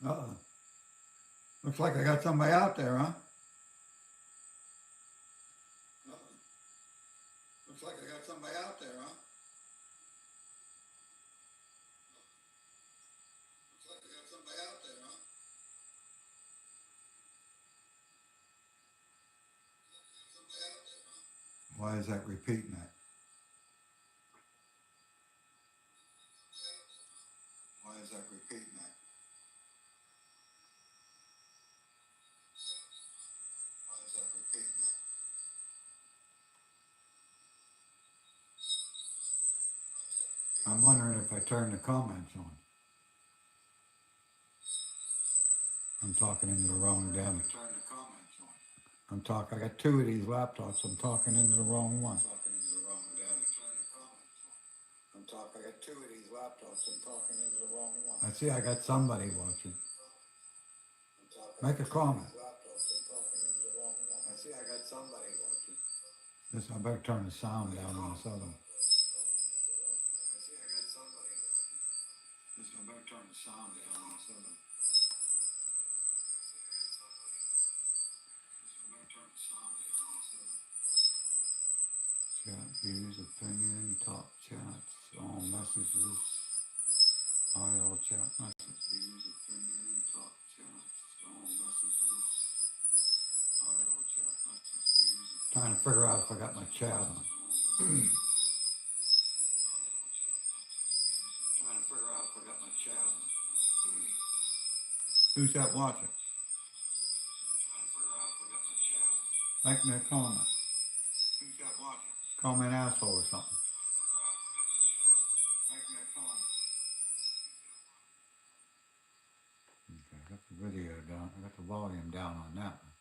Uh-oh. Looks like I got somebody out there, huh? Uh-oh. Looks like I got somebody out there, huh? Looks like I got somebody out there, huh? Somebody out there, huh? Why is that repeating that? Why is that repeating that? Why is that repeating that? I'm wondering if I turn the comments on. I'm talking into the wrong damn. Turn the comments on. I'm talking. I got two of these laptops. I'm talking into the wrong one. Talking into the wrong damn. Turn the comments on. I'm talking. I got two of these laptops. I'm talking into the wrong one. I see. I got somebody watching. Make a comment. I see. I got somebody watching. This. I better turn the sound down on this other one. I see. I got somebody watching. This. I better turn the sound down on this other one. Chat views, opinion, top chats, all messages, idle chat message views, opinion, top chats, all messages, idle chat message views. Trying to figure out if I got my chat on. Trying to figure out if I got my chat on. Who's that watching? Trying to figure out if I got my chat on. Make me a comment. Who's that watching? Call me an asshole or something. Make me a comment. Okay, I got the video down. I got the volume down on that one.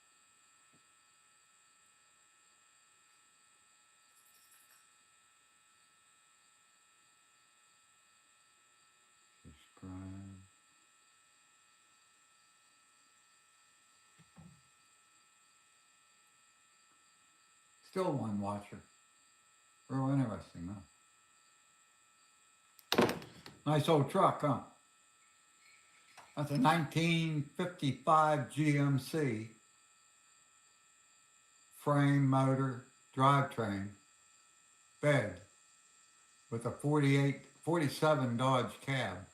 Subscribe. Still one watcher. Real interesting, huh? Nice old truck, huh? That's a 1955 GMC. Frame, motor, drivetrain, bed with a 47 Dodge cab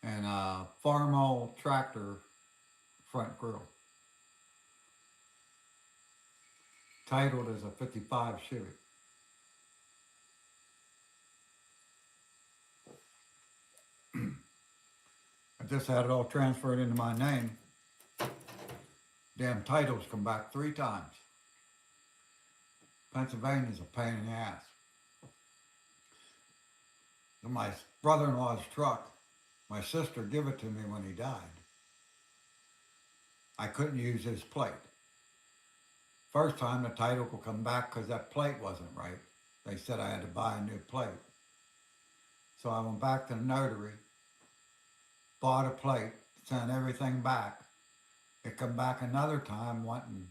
and a Farmall tractor front grille. Titled as a 55 Chevy. I just had it all transferred into my name. Damn titles come back 3 times. Pennsylvania's a pain in the ass. My brother-in-law's truck, my sister gave it to me when he died. I couldn't use his plate. First time the title could come back because that plate wasn't right. They said I had to buy a new plate. So I went back to the notary, bought a plate, sent everything back. It come back another time wanting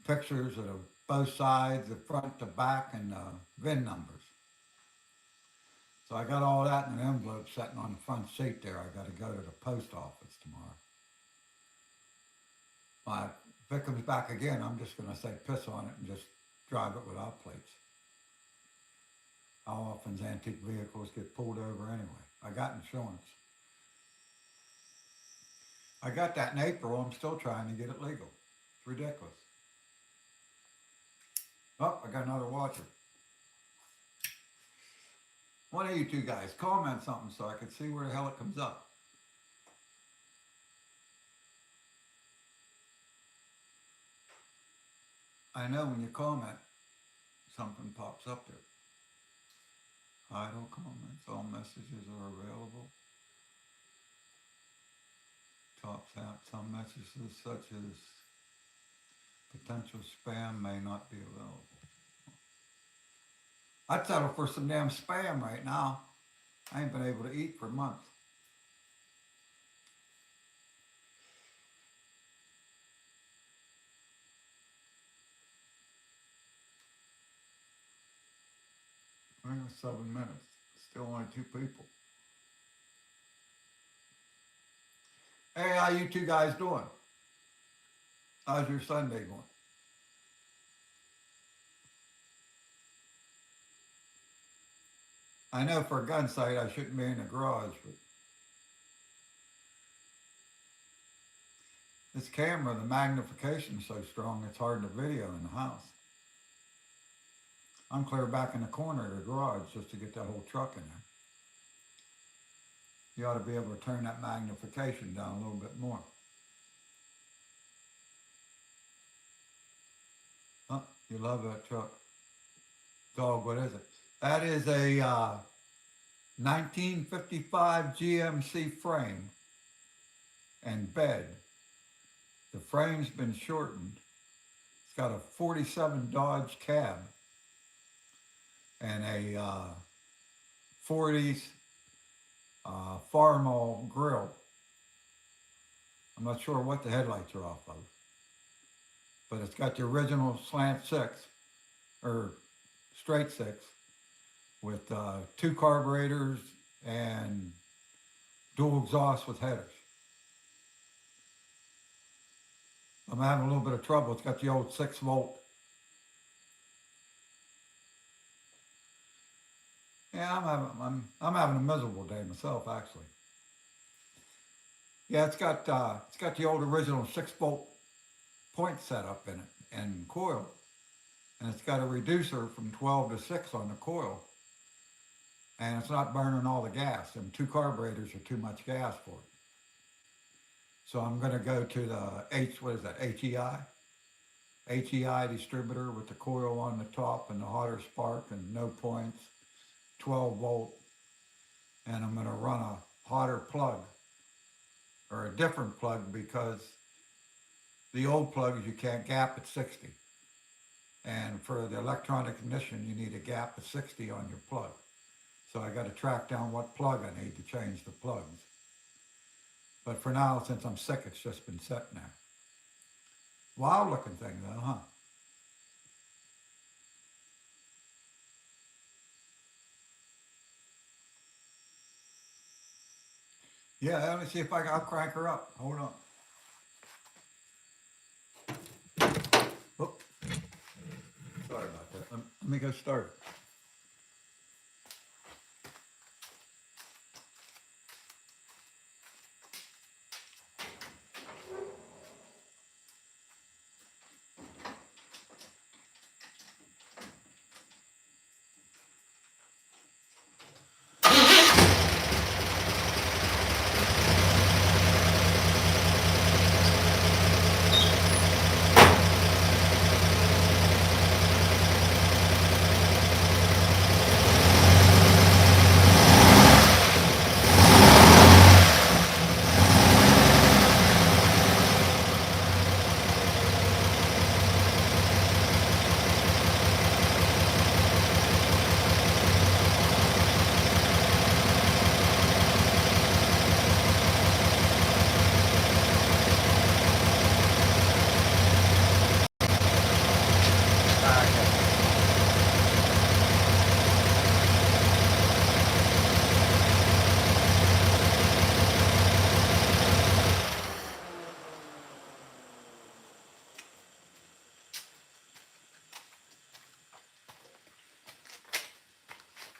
pictures of both sides, the front, the back, and the VIN numbers. So I got all that in an envelope sitting on the front seat there. I got to go to the post office tomorrow. If it comes back again, I'm just going to say piss on it and just drive it without plates. How often antique vehicles get pulled over anyway? I got insurance. I got that in April. I'm still trying to get it legal. It's ridiculous. Oh, I got another watcher. One of you two guys, comment something so I can see where the hell it comes up. I know when you comment, something pops up there. Idle comments, all messages are available. Tops out, some messages such as potential spam may not be available. I'd settle for some damn spam right now. I ain't been able to eat for months. I got 7 minutes. Still only 2 people. Hey, how you two guys doing? How's your Sunday going? I know for a gun sight I shouldn't be in the garage, but this camera, the magnification is so strong it's hard to video in the house. I'm clear back in the corner of the garage just to get that whole truck in there. You ought to be able to turn that magnification down a little bit more. Huh? You love that truck. Dog, what is it? That is a 1955 GMC frame and bed. The frame's been shortened. It's got a 47 Dodge cab and a 40s Farmall grill. I'm not sure what the headlights are off of, but it's got the original slant six or straight six with two carburetors and dual exhaust with headers. I'm having a little bit of trouble. It's got the old 6-volt. Yeah, I'm having a miserable day myself, actually. Yeah, it's got the old original 6-volt point setup in it and coil, and it's got a reducer from 12 to 6 on the coil, and it's not burning all the gas. And two carburetors are too much gas for it. So I'm going to go to the HEI distributor with the coil on the top and the hotter spark and no points, 12 volt, and I'm going to run a hotter plug or a different plug because the old plugs you can't gap at 60. And for the electronic ignition, you need a gap of 60 on your plug. So I got to track down what plug I need to change the plugs. But for now, since I'm sick, it's just been sitting there. Wild looking thing though, huh? Yeah, let me see if I'll crank her up. Hold on. Oop. Sorry about that. Let me go start it.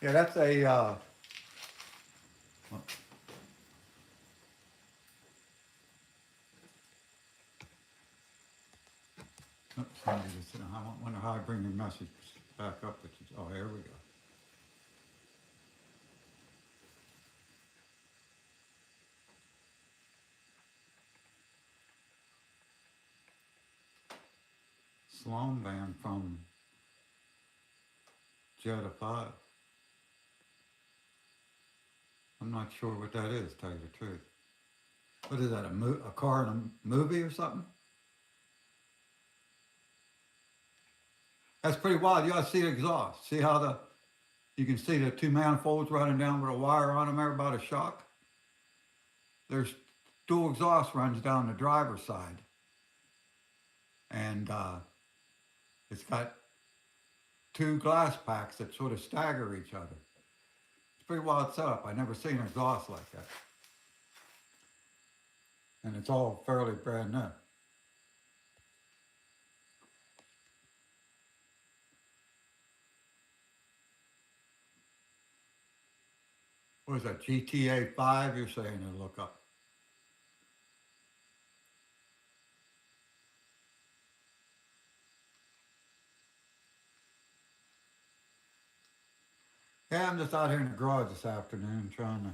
Yeah, that's a, oops, somebody just said, I wonder how I bring your message back up. Oh, here we go. Sloan van from Jetta 5. I'm not sure what that is, to tell you the truth. What is that, a car in a movie or something? That's pretty wild. You ought to see the exhaust. See how you can see the two manifolds running down with a wire on them there about a shock? There's dual exhaust runs down the driver's side. And it's got two glass packs that sort of stagger each other. It's a pretty wild setup. I never seen an exhaust like that. and it's all fairly brand new. What is that, GTA 5 you're saying to look up? Yeah, I'm just out here in the garage this afternoon trying to,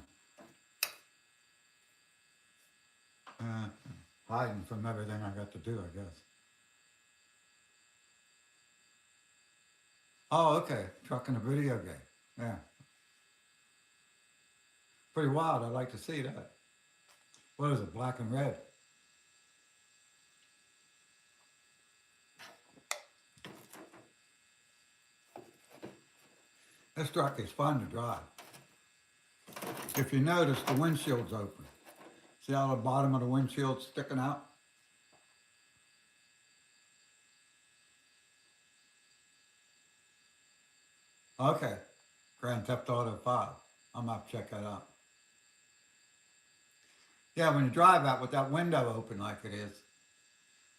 hiding from everything I got to do, I guess. Oh, okay, trucking a video game. Yeah, pretty wild. I'd like to see that. What is it, black and red? This truck is fun to drive. If you notice, the windshield's open. See how the bottom of the windshield's sticking out? Okay, Grand Theft Auto 5. I'm gonna have to check that out. Yeah, when you drive out with that window open like it is,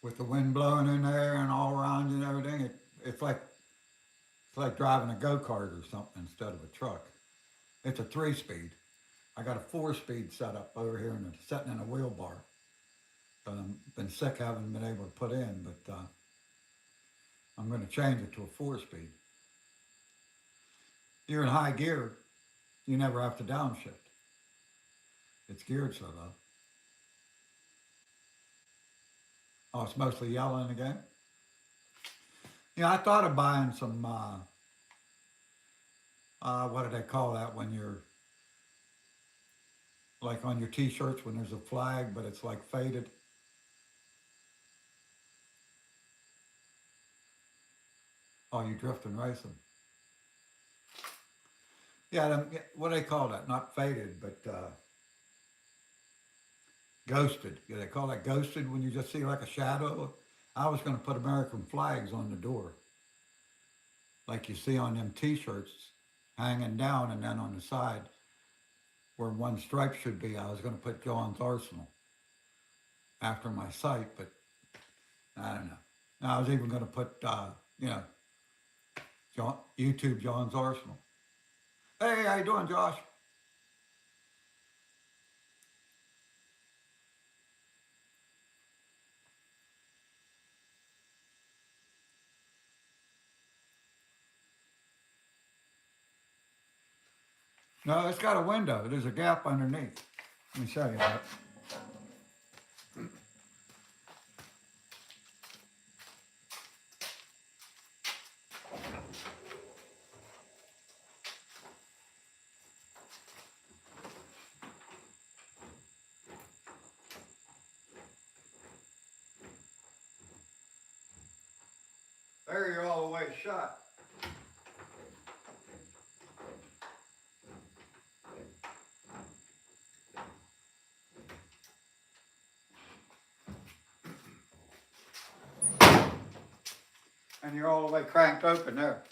with the wind blowing in there and all around you and everything, it's like driving a go-kart or something instead of a truck. It's a 3-speed. I got a 4-speed setup over here and it's sitting in a wheel bar. But I've been sick, haven't been able to put in, but I'm going to change it to a 4-speed. You're in high gear, you never have to downshift. It's geared so low. Oh, it's mostly yellow in the game? Yeah, I thought of buying some, what do they call that when you're, like on your t-shirts when there's a flag, but it's like faded. Oh, you drifting racing. Yeah, what do they call that? Not faded, but ghosted. Yeah, they call that ghosted when you just see like a shadow. I was going to put American flags on the door, like you see on them t-shirts hanging down, and then on the side where one stripe should be, I was going to put John's Arsenal after my site, but I don't know. And I was even going to put, you know, YouTube John's Arsenal. Hey, how you doing, Josh? No, it's got a window. There's a gap underneath. Let me show you that. There you're all the way shut. And you're all the way cranked open there.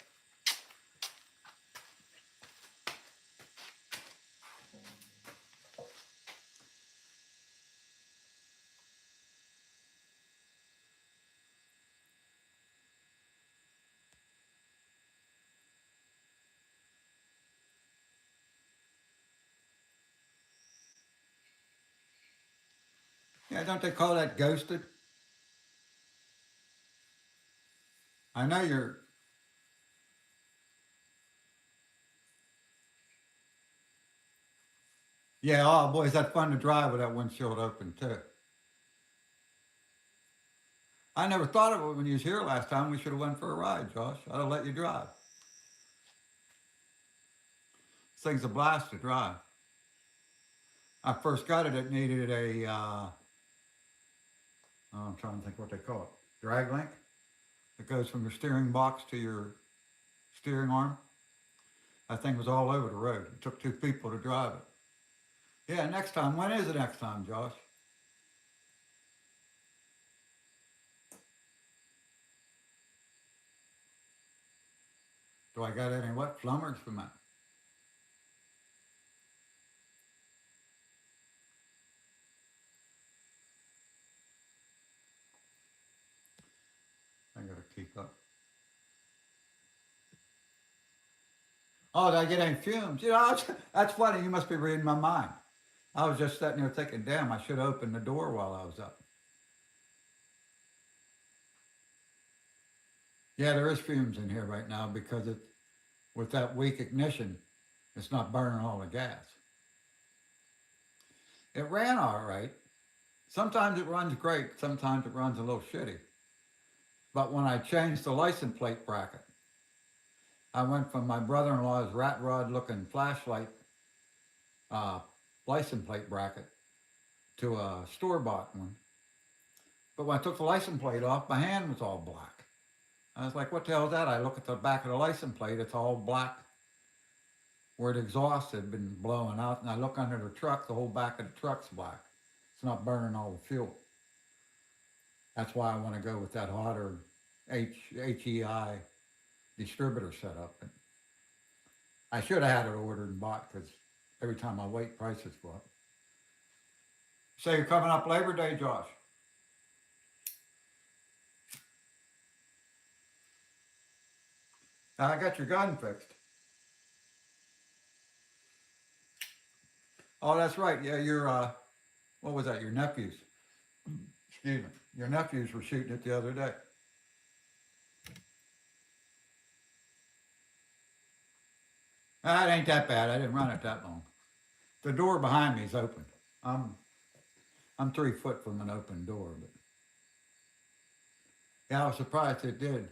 Yeah, don't they call that ghosted? I know you're, yeah, oh boy, is that fun to drive with that windshield open too. I never thought of it when you was here last time. We should have went for a ride, Josh. I'd have let you drive. This thing's a blast to drive. I first got it, it needed a, oh, I'm trying to think what they call it, drag link. It goes from your steering box to your steering arm. That thing was all over the road. It took 2 people to drive it. Yeah, next time. When is the next time, Josh? Do I got any what? Plumbers from that? keep up. Oh, did I get any fumes? You know, that's funny. You must be reading my mind. I was just sitting there thinking, damn, I should have opened the door while I was up. Yeah, there is fumes in here right now because it, with that weak ignition, it's not burning all the gas. It ran all right. Sometimes it runs great. Sometimes it runs a little shitty. But when I changed the license plate bracket, I went from my brother-in-law's rat rod looking flashlight uh, license plate bracket to a store-bought one. But when I took the license plate off, my hand was all black. I was like, what the hell is that? I look at the back of the license plate, it's all black where the exhaust had been blowing out. And I look under the truck, the whole back of the truck's black. It's not burning all the fuel. That's why I want to go with that hotter HEI distributor setup. And I should have had it ordered and bought because every time I wait, prices go up. So you're coming up Labor Day, Josh? I got your gun fixed. Oh, that's right. Yeah, your, what was that? Your nephews. Excuse me. Your nephews were shooting it the other day. It ain't that bad. I didn't run it that long. The door behind me is open. I'm 3 foot from an open door, but yeah, I was surprised it did.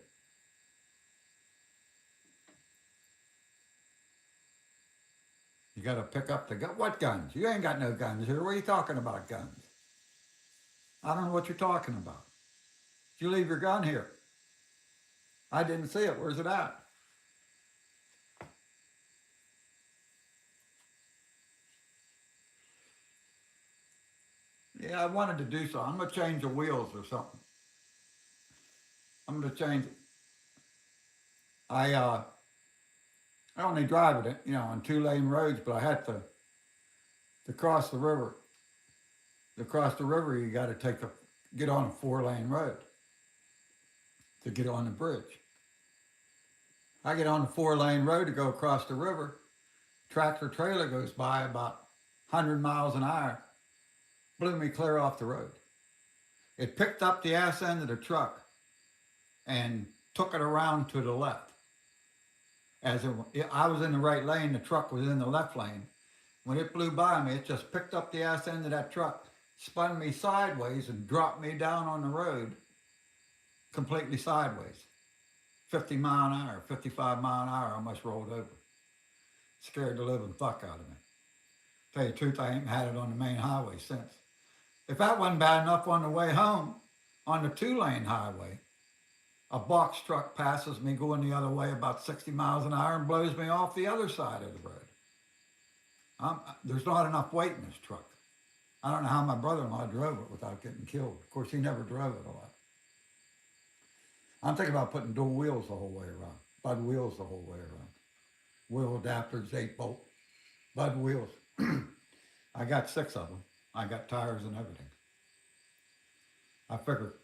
You got to pick up the gun. What guns? You ain't got no guns here. What are you talking about, guns? I don't know what you're talking about. Did you leave your gun here? I didn't see it. Where's it at? Yeah, I wanted to do so. I'm going to change the wheels or something. I'm going to change it. I only drive it, you know, on 2-lane roads, but I had to cross the river. To cross the river, you got to get on a 4-lane road to get on the bridge. I get on the 4-lane road to go across the river. Tractor trailer goes by about 100 miles an hour, blew me clear off the road. It picked up the ass end of the truck and took it around to the left. I was in the right lane, the truck was in the left lane. When it blew by me, it just picked up the ass end of that truck, spun me sideways and dropped me down on the road completely sideways. 50 mile an hour, 55 mile an hour, I almost rolled over. Scared the living fuck out of me. Tell you the truth, I ain't had it on the main highway since. If that wasn't bad enough on the way home, on the 2-lane highway, a box truck passes me going the other way about 60 miles an hour and blows me off the other side of the road. There's not enough weight in this truck. I don't know how my brother-in-law drove it without getting killed. Of course, he never drove it a lot. I'm thinking about putting dual wheels the whole way around. Bud wheels the whole way around. Wheel adapters, 8-bolt. Bud wheels. I got 6 of them. I got tires and everything. I figured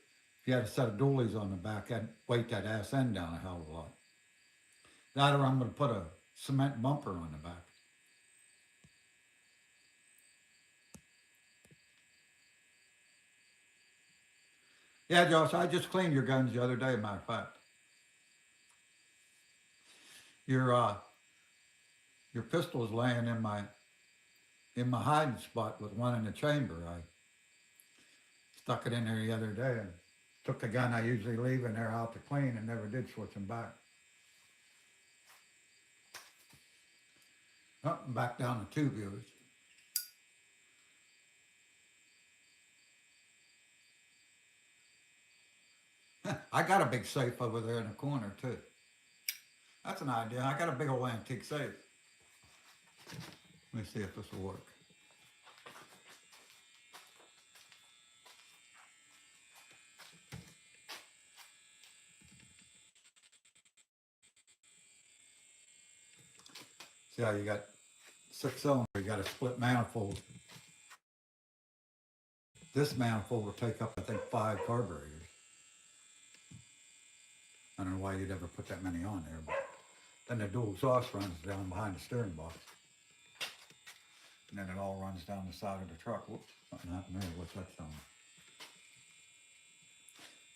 if you had a set of dualies on the back, I'd weight that ass end down a hell of a lot. That or I'm going to put a cement bumper on the back. Yeah, Josh, I just cleaned your guns the other day, matter of fact. Your pistol is laying in my hiding spot with one in the chamber. I stuck it in there the other day and took the gun I usually leave in there out to clean and never did switch them back. Up and back down the tubulars. I got a big safe over there in the corner too. That's an idea. I got a big old antique safe. Let me see if this will work. See how you got 6 cylinders, you got a split manifold. This manifold will take up, I think, 5 carburetors. I don't know why you'd ever put that many on there, but then the dual exhaust runs down behind the steering box. And then it all runs down the side of the truck. Whoops, something happened there. What's that sound?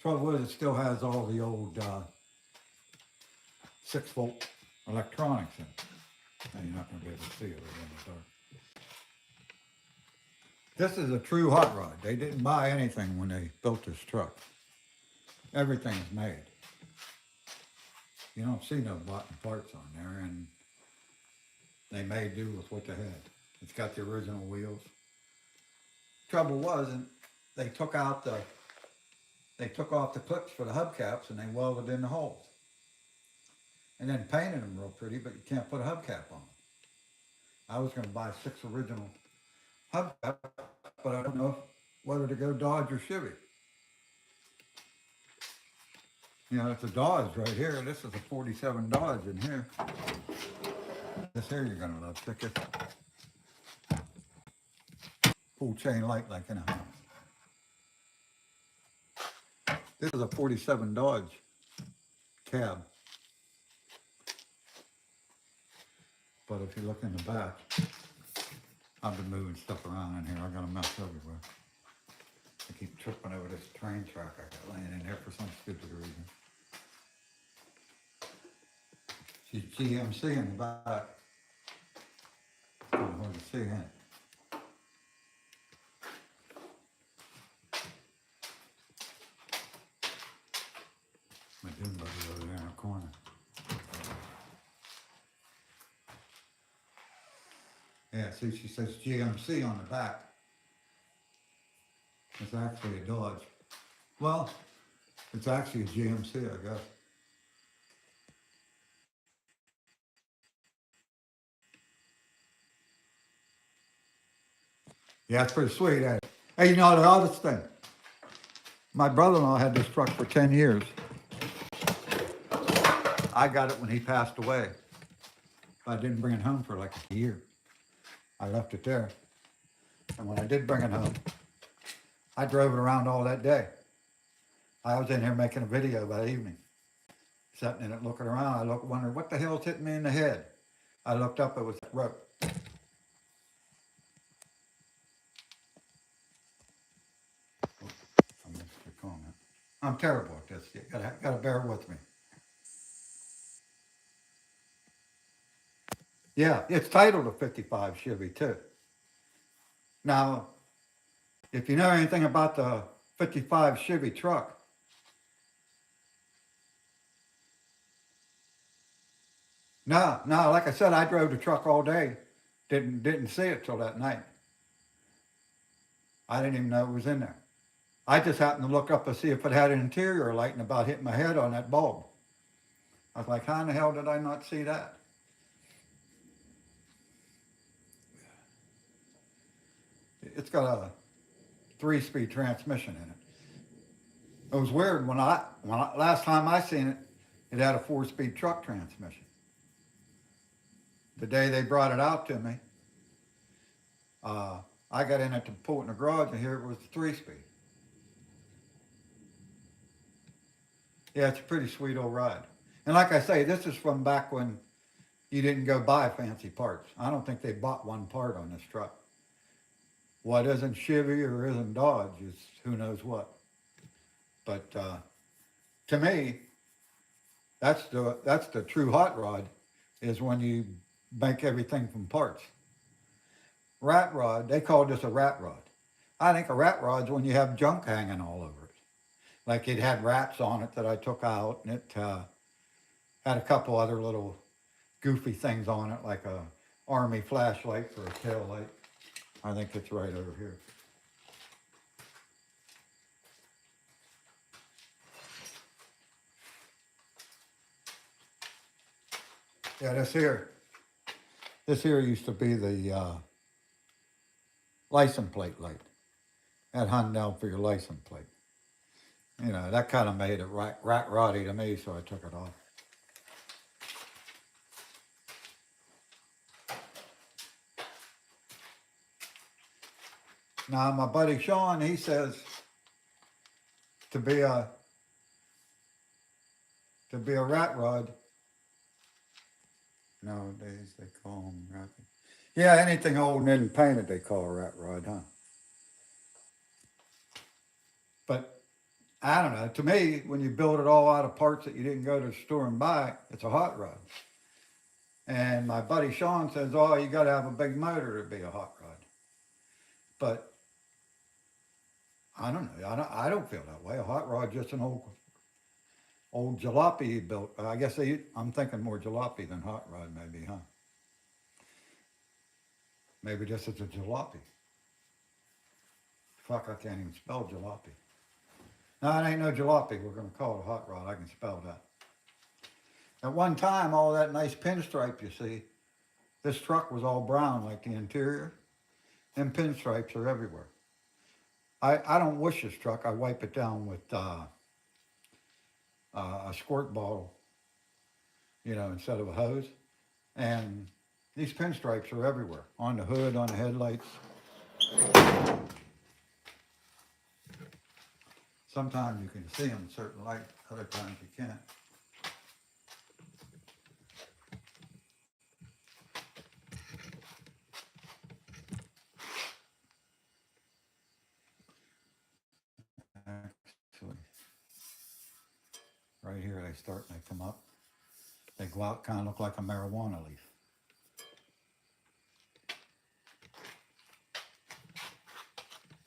Trouble is, it still has all the old 6-volt electronics in it. And you're not going to be able to see it in the dark. This is a true hot rod. They didn't buy anything when they built this truck. Everything is made. You don't see no bought parts on there, and they made do with what they had. It's got the original wheels. Trouble was, they took off the clips for the hubcaps and they welded in the holes. And then painted them real pretty, but you can't put a hubcap on them. I was going to buy 6 original hubcaps, but I don't know whether to go Dodge or Chevy. You know, it's a Dodge right here. This is a 47 Dodge in here. This here you're going to love. Check it. Full chain light like in a house. This is a 47 Dodge cab. But if you look in the back, I've been moving stuff around in here. I got a mess everywhere. I keep tripping over this train track I got laying in here for some stupid reason. She's GMC in the back. Kind of hard to see, ain't it? My dune buggy over there in the corner. Yeah, see, she says GMC on the back. It's actually a Dodge. Well, it's actually a GMC, I guess. Yeah, it's pretty sweet, ain't it? Hey, you know the other thing? My brother-in-law had this truck for 10 years. I got it when he passed away. I didn't bring it home for like a year. I left it there. And when I did bring it home, I drove it around all that day. I was in here making a video that evening. Sitting in it looking around, I wondered what the hell's hitting me in the head. I looked up, it was that rope. I missed the comment. I'm terrible at this. You gotta bear with me. Yeah, it's titled a 55 Chevy too. Now, if you know anything about the 55 Chevy truck, no, like I said, I drove the truck all day. Didn't see it till that night. I didn't even know it was in there. I just happened to look up to see if it had an interior light and about hit my head on that bulb. I was like, how in the hell did I not see that? It's got a 3-speed transmission in it. It was weird when I last time I seen it, it had a 4-speed truck transmission. The day they brought it out to me, I got in it to pull it in the garage and here it was 3-speed. Yeah, it's a pretty sweet old ride. And like I say, this is from back when you didn't go buy fancy parts. I don't think they bought one part on this truck. What isn't Chevy or isn't Dodge is who knows what. But to me, that's the true hot rod, is when you make everything from parts. Rat rod, they called this a rat rod. I think a rat rod's when you have junk hanging all over it. Like it had rats on it that I took out, and it had a couple other little goofy things on it, like a army flashlight for a tail light. I think it's right over here. Yeah, this here used to be the license plate light. That hung down for your license plate. You know, that kind of made it rat roddy to me, so I took it off. Now, my buddy Sean, he says to be a to be a rat rod. Nowadays they call them rat. Yeah, anything old and isn't painted they call a rat rod, huh? But I don't know. To me, when you build it all out of parts that you didn't go to the store and buy, it's a hot rod. And my buddy Sean says, "Oh, you got to have a big motor to be a hot rod." But I don't know. I don't feel that way. A hot rod just an old jalopy he built. I guess I'm thinking more jalopy than hot rod, maybe, huh? Maybe this is a jalopy. Fuck, I can't even spell jalopy. No, it ain't no jalopy. We're gonna call it a hot rod. I can spell that. At one time, all that nice pinstripe you see, this truck was all brown like the interior. Them pinstripes are everywhere. I don't wash this truck. I wipe it down with a squirt bottle, instead of a hose. And these pinstripes are everywhere, on the hood, on the headlights. Sometimes you can see them in certain light, other times you can't. Actually, right here they start and they come up. They go out, kind of look like a marijuana leaf.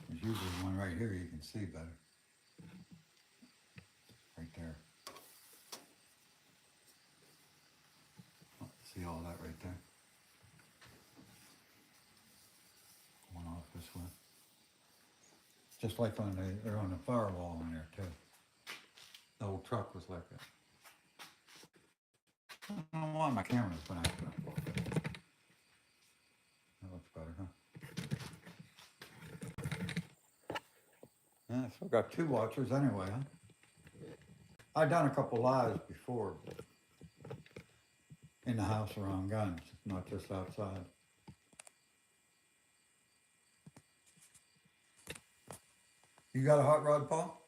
There's usually one right here you can see better. Right there. Oh, see all that right there? Going off this way. Just like they're on the firewall in there too. The old truck was like that. I don't know why my camera's been acting up. That looks better, huh? Yeah, so I got two watchers anyway, huh? I've done a couple lives before in the house around guns, not just outside. You got a hot rod, Paul?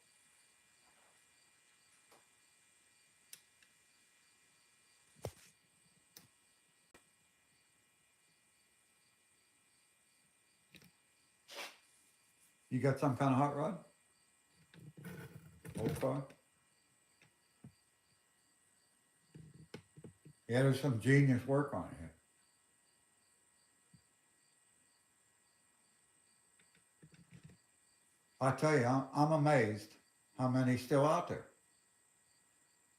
You got some kind of hot rod? Old car? Yeah, there's some genius work on it here. I tell you, I'm amazed how many's still out there.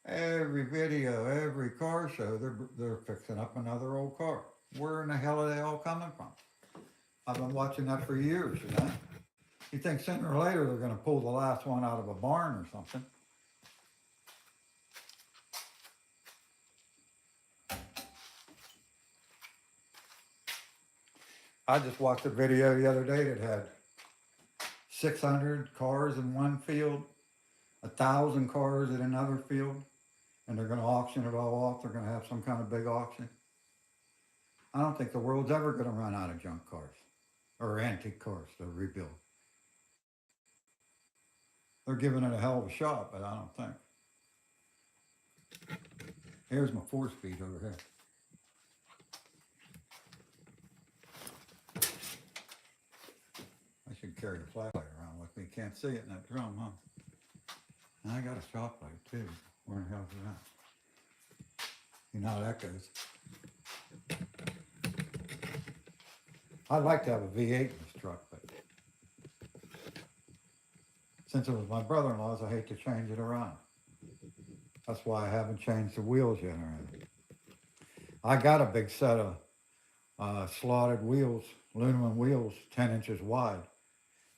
Every video, every car show, they're fixing up another old car. Where in the hell are they all coming from? I've been watching that for years, You think sooner or later they're going to pull the last one out of a barn or something. I just watched a video the other day that had 600 cars in one field, 1,000 cars in another field, and they're going to auction it all off. They're going to have some kind of big auction. I don't think the world's ever going to run out of junk cars or antique cars to rebuild. They're giving it a hell of a shot, but I don't think. Here's my 4-speed over here. I should carry a flashlight around with me. Can't see it in that drum, huh? And I got a shop light too. Where the hell's that? You know how that goes. I'd like to have a V8 in this truck, but since it was my brother-in-law's, I hate to change it around. That's why I haven't changed the wheels yet or anything. I got a big set of slotted wheels, aluminum wheels, 10 inches wide.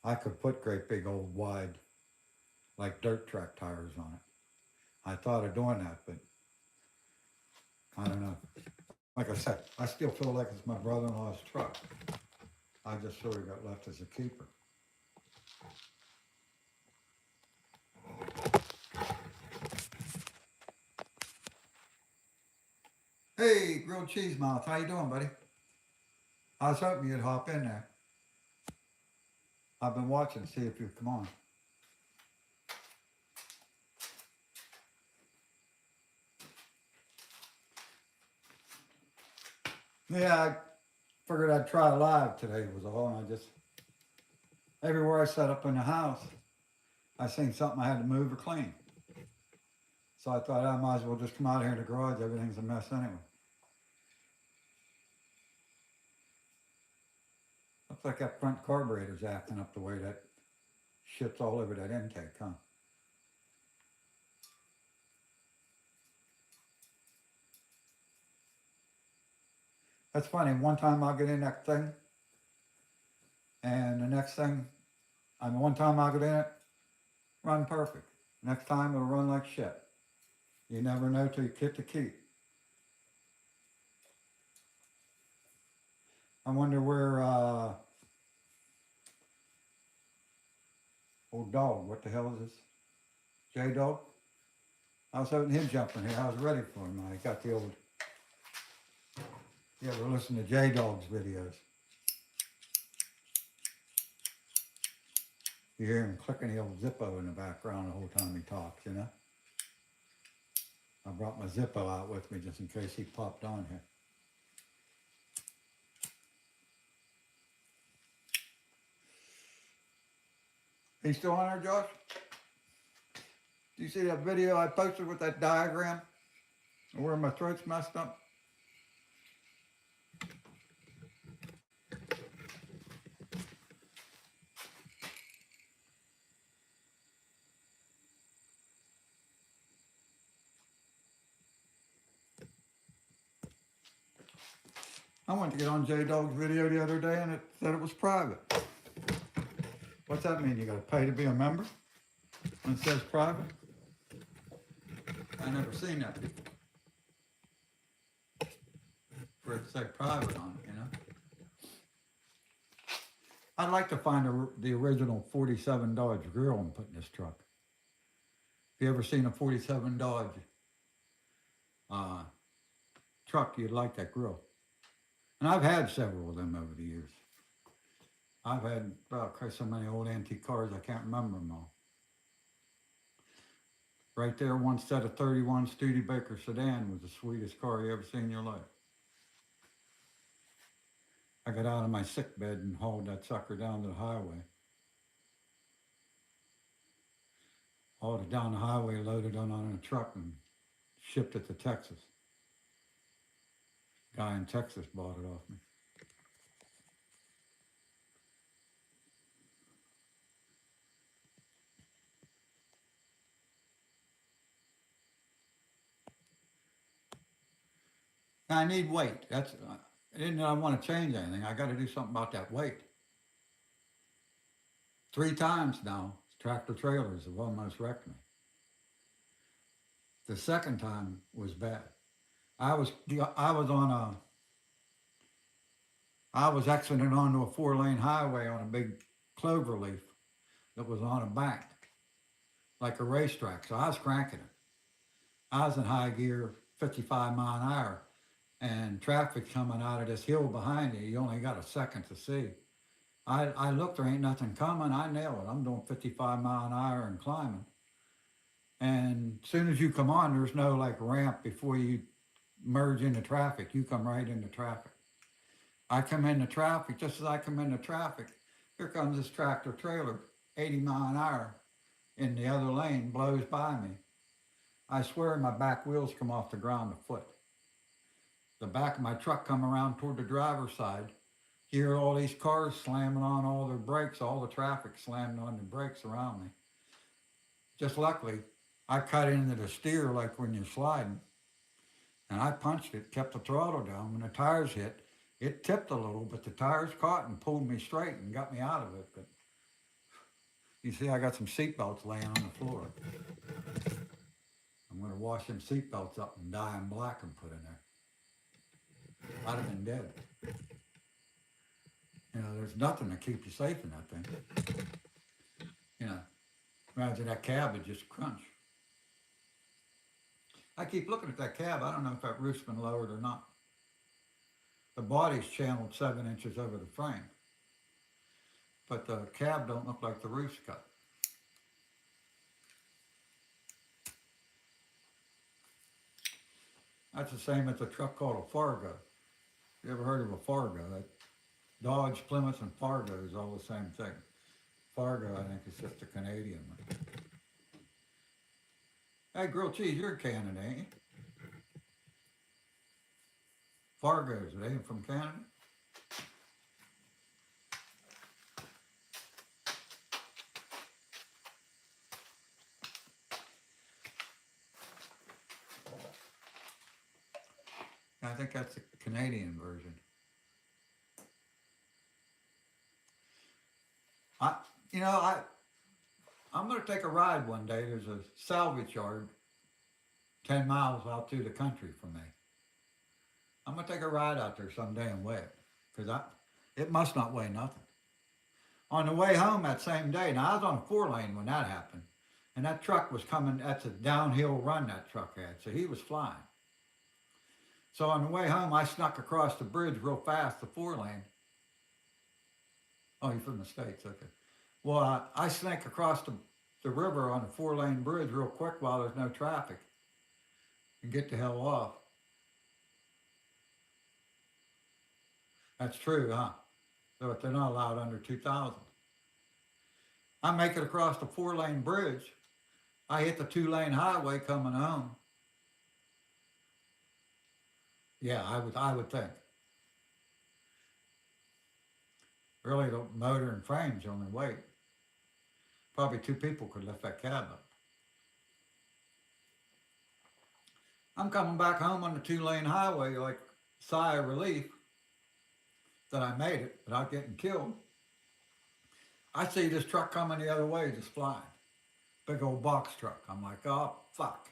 I could put great big old wide, like dirt track tires on it. I thought of doing that, but I don't know. Like I said, I still feel like it's my brother-in-law's truck. I just sort of got left as a keeper. Hey, grilled cheese mouth, how you doing, buddy? I was hoping you'd hop in there. I've been watching, see if you'd come on. Yeah, I figured I'd try live today was all. And I just, everywhere I set up in the house, I seen something I had to move or clean. So I thought I might as well just come out here in the garage. Everything's a mess anyway. Looks like that front carburetor's acting up the way that shit's all over that intake, huh? That's funny. One time I'll get in that thing, and the next thing, one time I'll get in it, run perfect. Next time it'll run like shit. You never know till you hit the key. I wonder where old dog. What the hell is this? J Dog. I was hoping he'd jump in here. I was ready for him. I got the old. You ever listen to J Dog's videos? You hear him clicking the old Zippo in the background the whole time he talks, you know? I brought my Zippo out with me just in case he popped on here. He still on there, Josh? Do you see that video I posted with that diagram where my throat's messed up? I went to get on J Dog's video the other day and it said it was private. What's that mean? You gotta pay to be a member? When it says private? I never seen that before. For it to say private on it, you know? I'd like to find the original 47 Dodge grill and put in this truck. If you ever seen a 47 Dodge truck, you'd like that grill. And I've had several of them over the years. I've had, so many old antique cars, I can't remember them all. Right there, one set of 31 Studebaker sedan was the sweetest car you ever seen in your life. I got out of my sick bed and hauled that sucker down to the highway. Hauled it down the highway, loaded it on a truck and shipped it to Texas. Guy in Texas bought it off me. I need weight. That's, I didn't know I want to change anything. I got to do something about that weight. 3 times now, tractor trailers have almost wrecked me. The second time was bad. I was exiting onto a 4-lane highway on a big clover leaf that was on a bank, like a racetrack. So I was cranking it. I was in high gear, 55 mile an hour, and traffic coming out of this hill behind you. You only got a second to see. I looked, there ain't nothing coming. I nailed it. I'm doing 55 mile an hour and climbing. And as soon as you come on, there's no like ramp before you merge into traffic. You come right into traffic. I come into traffic, just as I come into traffic, here comes this tractor trailer, 80 mile an hour in the other lane, blows by me. I swear my back wheels come off the ground a foot. The back of my truck come around toward the driver's side. You hear all these cars slamming on all their brakes, all the traffic slamming on the brakes around me. Just luckily, I cut into the steer like when you're sliding, and I punched it, kept the throttle down. When the tires hit, it tipped a little, but the tires caught and pulled me straight and got me out of it. But you see, I got some seat belts laying on the floor. I'm going to wash them seat belts up and dye them black and put in there. I'd have been dead. You know, there's nothing to keep you safe in that thing. You know, imagine that cab would just crunch. I keep looking at that cab. I don't know if that roof's been lowered or not. The body's channeled 7 inches over the frame, but the cab don't look like the roof's cut. That's the same as a truck called a Fargo. You ever heard of a Fargo? Dodge, Plymouth, and Fargo is all the same thing. Fargo, I think, is just a Canadian one. Hey, grilled cheese, you're in Canada, ain't you? Fargo's, are they from Canada? I think that's the Canadian version. I, you know, I'm going to take a ride one day. There's a salvage yard 10 miles out through the country from me. I'm going to take a ride out there someday and weigh it because it must not weigh nothing. On the way home that same day, now I was on a 4-lane when that happened, and that truck was coming, that's a downhill run that truck had, so he was flying. So on the way home, I snuck across the bridge real fast, the 4-lane. Oh, you're from the States, okay. Well, I snuck across the river on the 4-lane bridge real quick while there's no traffic and get the hell off. That's true, huh? So they're not allowed under 2,000. I make it across the 4-lane bridge. I hit the 2-lane highway coming home. Yeah, I would think. Really, the motor and frame's the only weight. Probably 2 people could lift that cab up. I'm coming back home on the 2-lane highway like sigh of relief that I made it without getting killed. I see this truck coming the other way just flying. Big old box truck. I'm like, oh, fuck.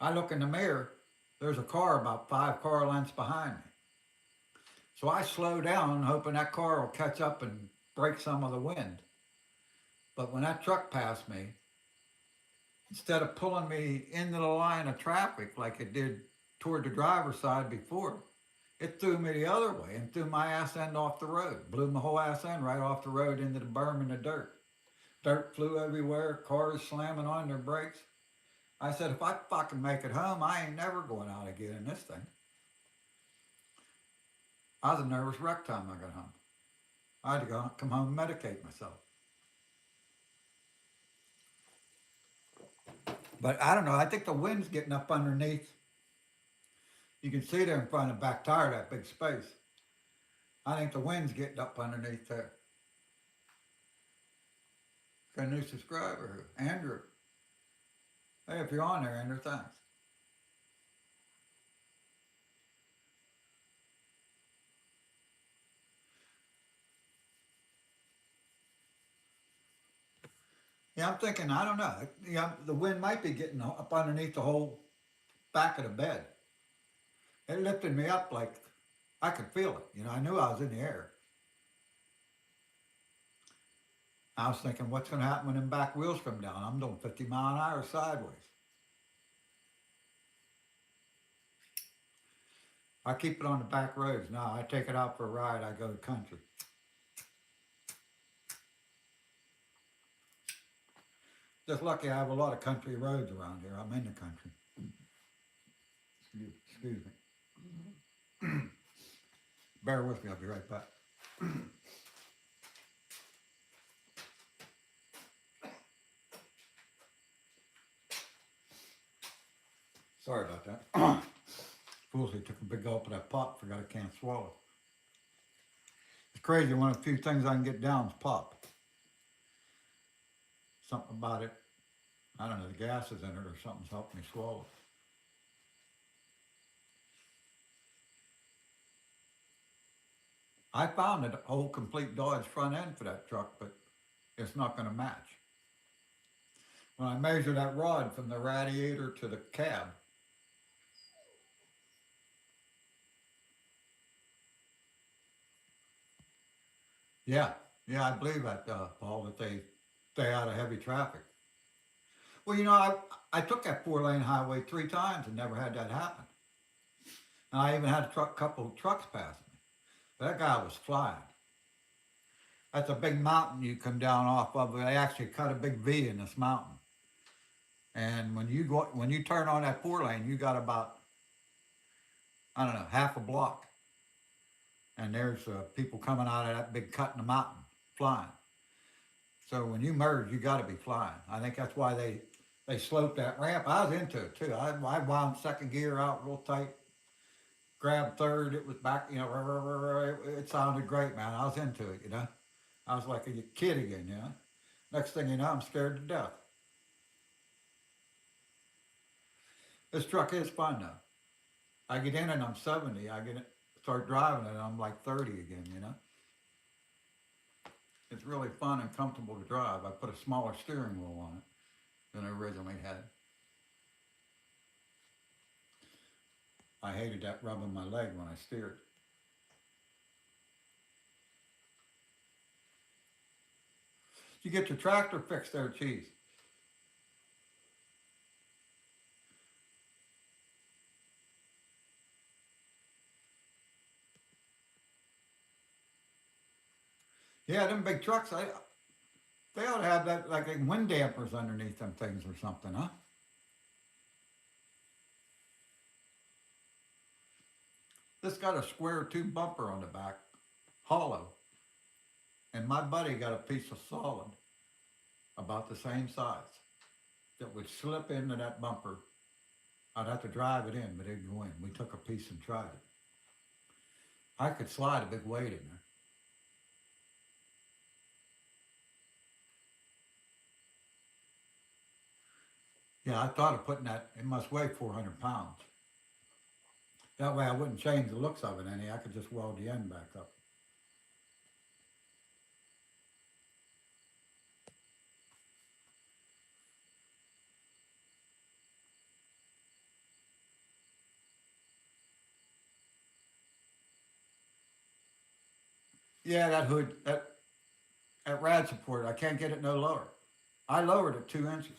I look in the mirror. There's a car about 5 car lengths behind me. So I slow down hoping that car will catch up and break some of the wind. But when that truck passed me, instead of pulling me into the line of traffic like it did toward the driver's side before, it threw me the other way and threw my ass end off the road. Blew my whole ass end right off the road into the berm and the dirt. Dirt flew everywhere, cars slamming on their brakes. I said, if I fucking make it home, I ain't never going out again in this thing. I was a nervous wreck time I got home. I had to come home and medicate myself. But I don't know, I think the wind's getting up underneath. You can see there in front of the back tire, that big space. I think the wind's getting up underneath there. Got a new subscriber, Andrew. Hey, if you're on there, Andrew, thanks. Yeah, I'm thinking, I don't know. Yeah, the wind might be getting up underneath the whole back of the bed. It lifted me up like I could feel it. You know, I knew I was in the air. I was thinking, what's going to happen when them back wheels come down? I'm doing 50 mile an hour sideways. I keep it on the back roads. No, I take it out for a ride. I go to country. Just lucky I have a lot of country roads around here. I'm in the country. Excuse me. Bear with me, I'll be right back. Sorry about that. Foolishly took a big gulp of that pop, forgot I can't swallow. It's crazy, one of the few things I can get down is pop. Something about it, I don't know, the gas is in it or something's helping me swallow. I found a whole complete Dodge front end for that truck, but it's not going to match. When I measure that rod from the radiator to the cab, yeah, I believe that, Paul, that they stay out of heavy traffic. Well, you know, I took that 4-lane highway 3 times and never had that happen. And I even had a couple of trucks pass me. That guy was flying. That's a big mountain you come down off of. They actually cut a big V in this mountain. And when you turn on that 4-lane, you got about, I don't know, half a block. and there's people coming out of that big cut in the mountain flying. So when you merge, you got to be flying. I think that's why they sloped that ramp. I was into it too. I wound second gear out real tight, grabbed third. It was back, you know, it sounded great, man. I was into it, you know. I was like a kid again, you know. Next thing you know, I'm scared to death. This truck is fun though. I get in and I'm 70. I start driving it and I'm like 30 again, you know. It's really fun and comfortable to drive. I put a smaller steering wheel on it than I originally had. I hated that rubbing my leg when I steered. You get your tractor fixed there, Cheese. Yeah, them big trucks, they ought to have that like wind dampers underneath them things or something, huh? This got a square tube bumper on the back, hollow. And my buddy got a piece of solid about the same size that would slip into that bumper. I'd have to drive it in, but it'd go in. We took a piece and tried it. I could slide a big weight in there. Yeah, I thought of putting that, it must weigh 400 pounds. That way I wouldn't change the looks of it any. I could just weld the end back up. Yeah, that hood, that rad support, I can't get it no lower. I lowered it 2 inches.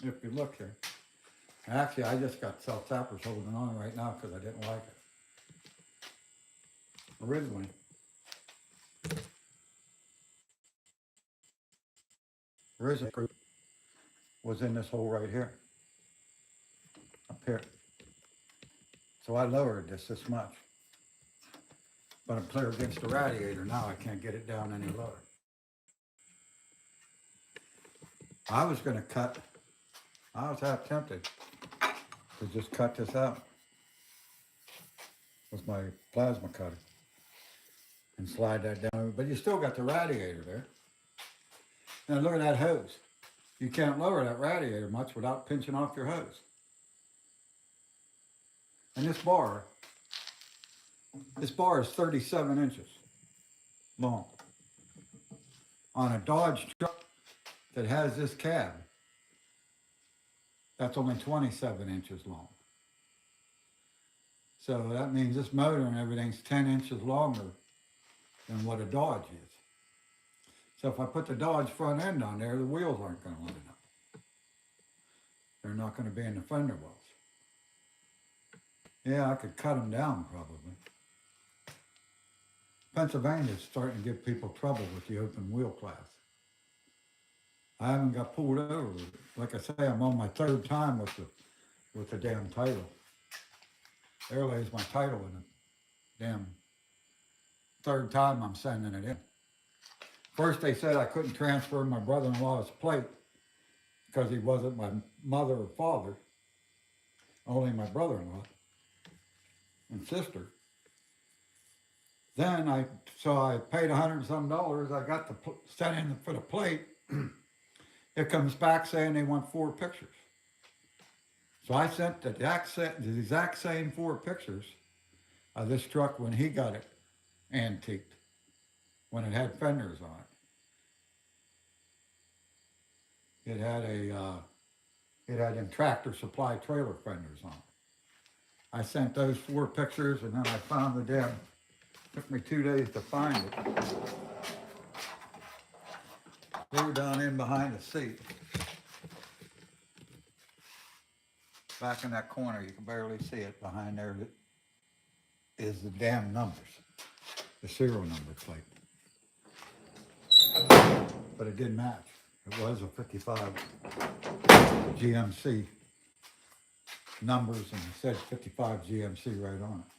If you look here. Actually, I just got self-tappers holding on right now because I didn't like it. Originally, was in this hole right here, up here. So I lowered this much. But I'm clear against the radiator now. I can't get it down any lower. I was going to cut, I was half tempted to just cut this out with my plasma cutter and slide that down. But you still got the radiator there. Now look at that hose. You can't lower that radiator much without pinching off your hose. And this bar is 37 inches long. On a Dodge truck that has this cab, that's only 27 inches long. So that means this motor and everything's 10 inches longer than what a Dodge is. So if I put the Dodge front end on there, the wheels aren't going to line up. They're not going to be in the fender wells. Yeah, I could cut them down probably. Pennsylvania's starting to give people trouble with the open wheel class. I haven't got pulled over. Like I say, I'm on my third time with the damn title. There lays my title in the damn third time I'm sending it in. First they said I couldn't transfer my brother-in-law's plate because he wasn't my mother or father, only my brother-in-law and sister. Then I paid $100 and some. I got the sent in for the plate. It comes back saying they want 4 pictures. So I sent the exact same 4 pictures of this truck when he got it antiqued, when it had fenders on it. It had them Tractor Supply trailer fenders on it. I sent those 4 pictures and then I found the damn, took me 2 days to find it. They were down in behind the seat. Back in that corner, you can barely see it. Behind there is the damn numbers, the serial number plate. But it didn't match. It was a 55 GMC numbers and it said 55 GMC right on it.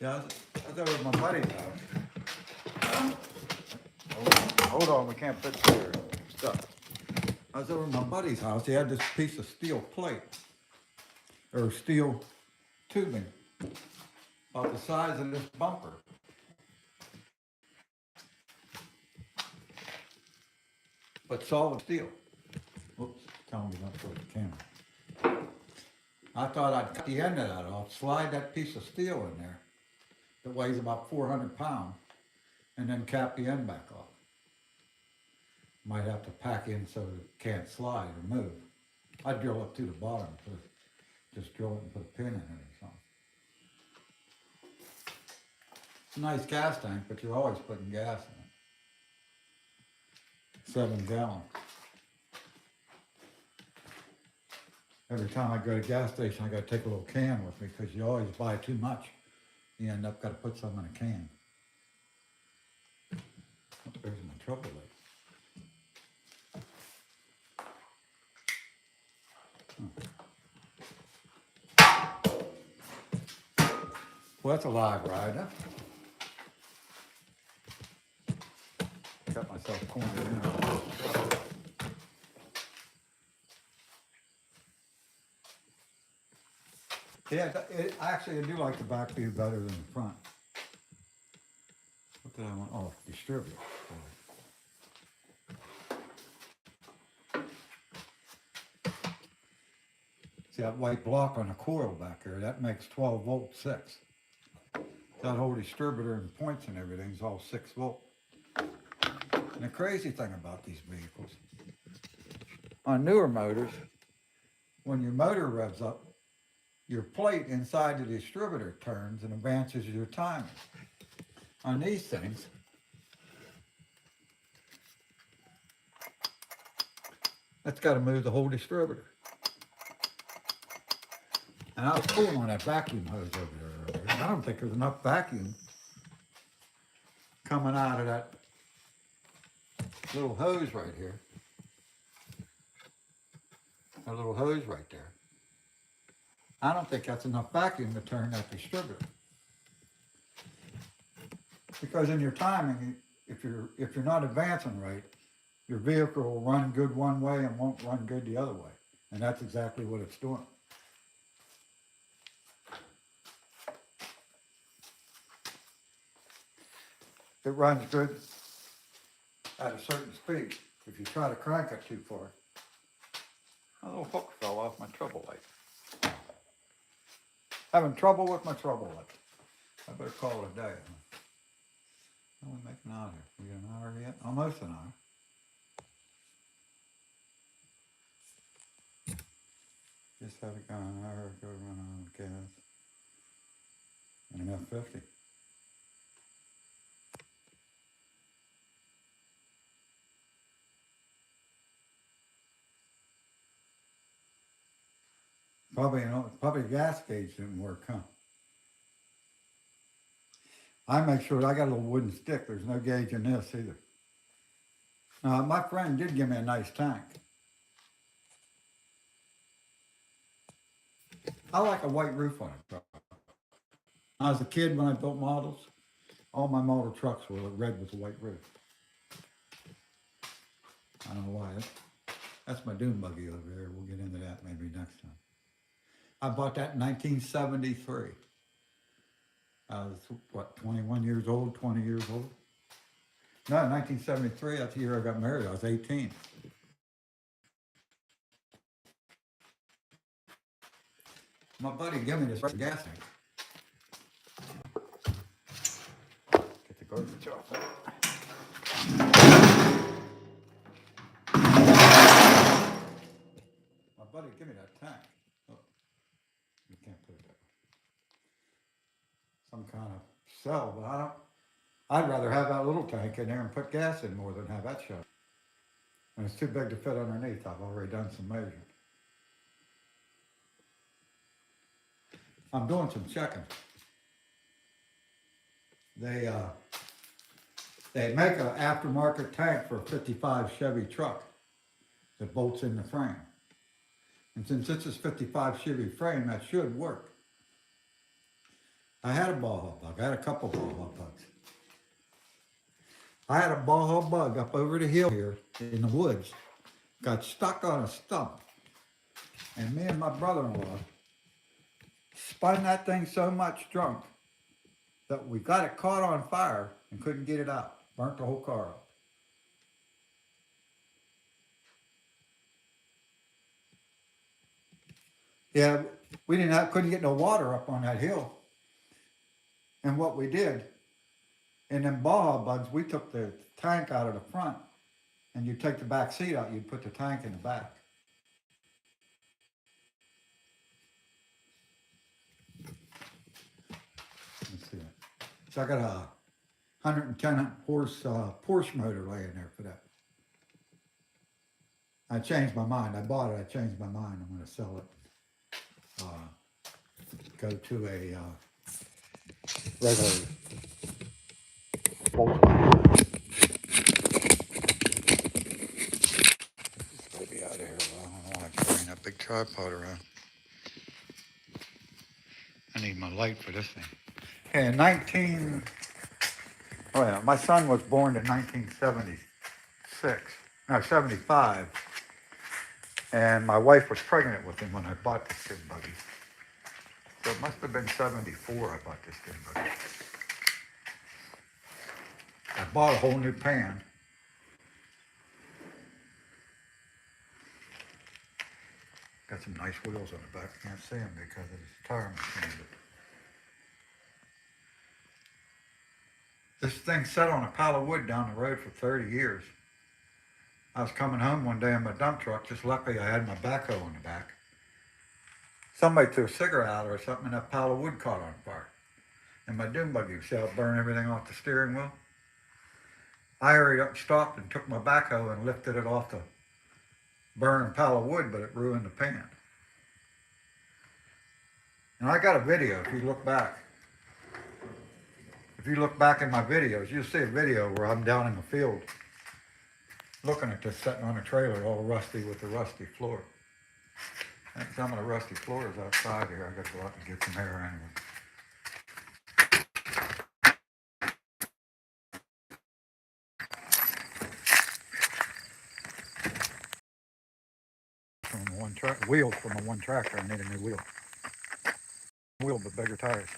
Yeah, I was over at my buddy's house. Hold on, we can't put there stuff. I was over at my buddy's house. He had this piece of steel plate or steel tubing about the size of this bumper. But solid steel. Whoops, tell me not to put the camera. I thought I'd cut the end of that off, slide that piece of steel in there that weighs about 400 pounds, and then cap the end back off. Might have to pack in so it can't slide or move. I'd drill it to the bottom, just drill it and put a pin in it or something. It's a nice gas tank, but you're always putting gas in it. 7 gallons. Every time I go to a gas station, I gotta take a little can with me because you always buy too much. You end up gotta put some in a can. There's my trouble light. Well, that's a live ride, huh? Got myself cornered in. Yeah, actually, I do like the back view better than the front. What did I want? Oh, distributor. See that white block on the coil back there? That makes 12 volt 6. That whole distributor and points and everything is all 6 volt. And the crazy thing about these vehicles, on newer motors, when your motor revs up, your plate inside the distributor turns and advances your timing. On these things, that's got to move the whole distributor. And I was pulling on that vacuum hose over there earlier. I don't think there's enough vacuum coming out of that little hose right here. That little hose right there. I don't think that's enough vacuum to turn that distributor. Because in your timing, if you're not advancing right, your vehicle will run good one way and won't run good the other way. And that's exactly what it's doing. It runs good at a certain speed. If you try to crank it too far, a little hook fell off my trouble light. Having trouble with my trouble light. I better call it a day. How are we making out here? We got an hour yet? Almost an hour. Just had it gone an hour ago, run on gas. And an F50. Probably the gas gauge didn't work, huh? I make sure I got a little wooden stick. There's no gauge in this either. My friend did give me a nice tank. I like a white roof on a truck. When I was a kid, when I built models, all my model trucks were red with a white roof. I don't know why. That's my dune buggy over there. We'll get into that maybe next time. I bought that in 1973. I was, what, 21 years old, 20 years old? No, 1973, that's the year I got married. I was 18. My buddy gave me this gas tank. Get the garbage off. My buddy gave me that tank. Oh, you can't put it there. Some kind of cell, but I'd rather have that little tank in there and put gas in more than have that shut. And it's too big to fit underneath. I've already done some measuring. I'm doing some checking. They make an aftermarket tank for a 55 Chevy truck that bolts in the frame. And since this is 55 Chevy frame, that should work. I had a ball hog bug. I had a couple ball hog bugs. I had a ball hog bug up over the hill here in the woods. Got stuck on a stump. And me and my brother-in-law spun that thing so much drunk that we got it caught on fire and couldn't get it out. Burnt the whole car up. Yeah, we couldn't get no water up on that hill. And what we did, in them ball hog bugs, we took the tank out of the front, and you take the back seat out, you'd put the tank in the back. Let's see that. So I got a 110 horse Porsche motor laying there for that. I changed my mind. I bought it. I changed my mind. I'm going to sell it. Go to a regular maybe out of here. I don't know why I can bring that big tripod around. I need my light for this thing. Okay, my son was born in 1976. No, 75. And my wife was pregnant with him when I bought this tin buggy. So it must have been 74 I bought this tin buggy. I bought a whole new pan. Got some nice wheels on the back. Can't see them because of this tire machine. This thing sat on a pile of wood down the road for 30 years. I was coming home one day in my dump truck. Just luckily I had my backhoe on the back. Somebody threw a cigarette out or something and that pile of wood caught on fire. And my dune buggy, see how it burned everything off the steering wheel? I hurried up, stopped, and took my backhoe and lifted it off the burning pile of wood, but it ruined the pan. And I got a video, if you look back. If you look back in my videos, you'll see a video where I'm down in the field looking at this sitting on a trailer all rusty with the rusty floor. And some of the rusty floors outside here. I got to go out and get some air anyway. From one wheels from a one tractor, I need a new wheel. Wheel but bigger tires.